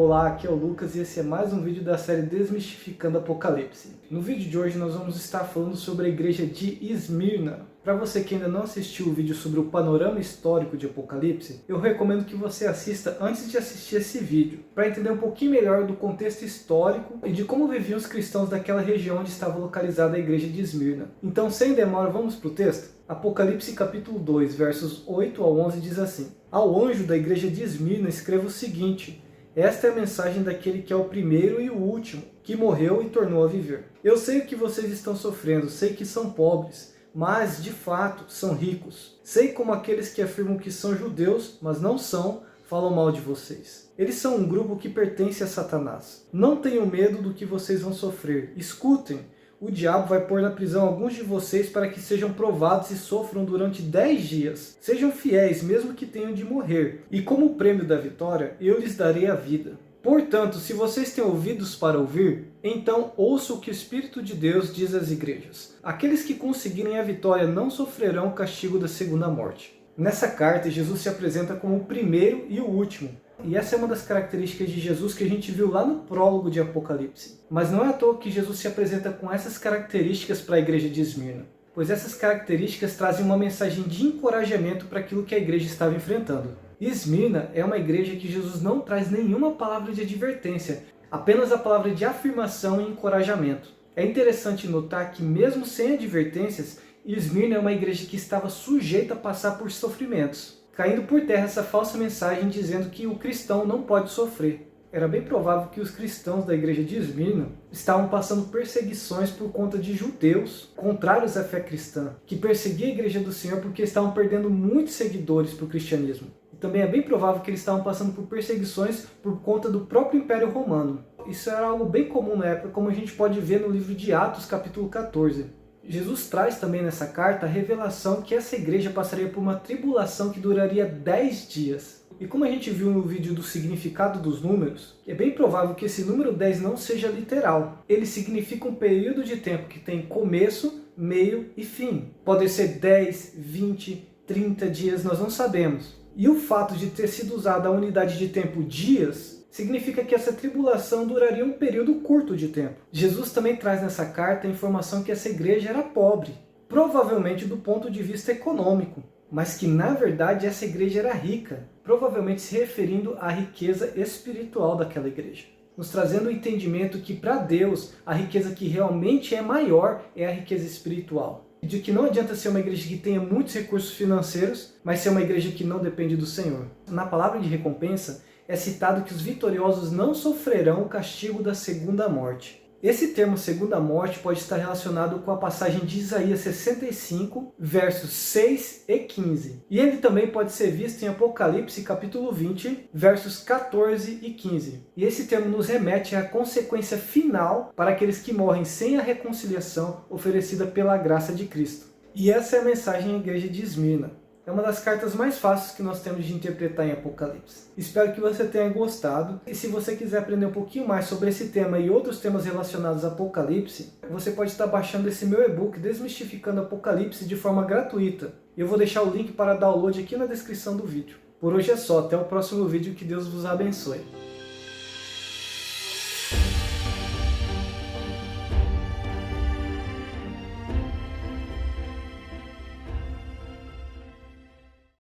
Olá, aqui é o Lucas e esse é mais um vídeo da série Desmistificando Apocalipse. No vídeo de hoje nós vamos estar falando sobre a igreja de Esmirna. Para você que ainda não assistiu o vídeo sobre o panorama histórico de Apocalipse, eu recomendo que você assista antes de assistir esse vídeo, para entender um pouquinho melhor do contexto histórico e de como viviam os cristãos daquela região onde estava localizada a igreja de Esmirna. Então, sem demora, vamos para o texto? Apocalipse capítulo 2, versos 8 ao 11 diz assim: Ao anjo da igreja de Esmirna escreva o seguinte: esta é a mensagem daquele que é o primeiro e o último, que morreu e tornou a viver. Eu sei o que vocês estão sofrendo, sei que são pobres, mas de fato são ricos. Sei como aqueles que afirmam que são judeus, mas não são, falam mal de vocês. Eles são um grupo que pertence a Satanás. Não tenham medo do que vocês vão sofrer. Escutem. O diabo vai pôr na prisão alguns de vocês para que sejam provados e sofram durante 10 dias. Sejam fiéis, mesmo que tenham de morrer. E como prêmio da vitória, eu lhes darei a vida. Portanto, se vocês têm ouvidos para ouvir, então ouça o que o Espírito de Deus diz às igrejas. Aqueles que conseguirem a vitória não sofrerão o castigo da segunda morte. Nessa carta, Jesus se apresenta como o primeiro e o último. E essa é uma das características de Jesus que a gente viu lá no prólogo de Apocalipse. Mas não é à toa que Jesus se apresenta com essas características para a igreja de Esmirna, pois essas características trazem uma mensagem de encorajamento para aquilo que a igreja estava enfrentando. Esmirna é uma igreja que Jesus não traz nenhuma palavra de advertência, apenas a palavra de afirmação e encorajamento. É interessante notar que mesmo sem advertências, Esmirna é uma igreja que estava sujeita a passar por sofrimentos, caindo por terra essa falsa mensagem dizendo que o cristão não pode sofrer. Era bem provável que os cristãos da igreja de Esmirna estavam passando perseguições por conta de judeus contrários à fé cristã, que perseguiam a igreja do Senhor porque estavam perdendo muitos seguidores para o cristianismo. E também é bem provável que eles estavam passando por perseguições por conta do próprio Império Romano. Isso era algo bem comum na época, como a gente pode ver no livro de Atos, capítulo 14. Jesus traz também nessa carta a revelação que essa igreja passaria por uma tribulação que duraria 10 dias. E como a gente viu no vídeo do significado dos números, é bem provável que esse número 10 não seja literal. Ele significa um período de tempo que tem começo, meio e fim. Pode ser 10, 20, 30 dias, nós não sabemos. E o fato de ter sido usada a unidade de tempo dias significa que essa tribulação duraria um período curto de tempo. Jesus também traz nessa carta a informação que essa igreja era pobre, provavelmente do ponto de vista econômico, mas que na verdade essa igreja era rica, provavelmente se referindo à riqueza espiritual daquela igreja, nos trazendo o entendimento que para Deus a riqueza que realmente é maior é a riqueza espiritual. De que não adianta ser uma igreja que tenha muitos recursos financeiros, mas ser uma igreja que não depende do Senhor. Na palavra de recompensa, é citado que os vitoriosos não sofrerão o castigo da segunda morte. Esse termo segunda morte pode estar relacionado com a passagem de Isaías 65, versos 6 e 15. E ele também pode ser visto em Apocalipse capítulo 20, versos 14 e 15. E esse termo nos remete à consequência final para aqueles que morrem sem a reconciliação oferecida pela graça de Cristo. E essa é a mensagem à igreja de Esmirna. É uma das cartas mais fáceis que nós temos de interpretar em Apocalipse. Espero que você tenha gostado. E se você quiser aprender um pouquinho mais sobre esse tema e outros temas relacionados a Apocalipse, você pode estar baixando esse meu e-book Desmistificando Apocalipse de forma gratuita. E eu vou deixar o link para download aqui na descrição do vídeo. Por hoje é só, até o próximo vídeo, que Deus vos abençoe.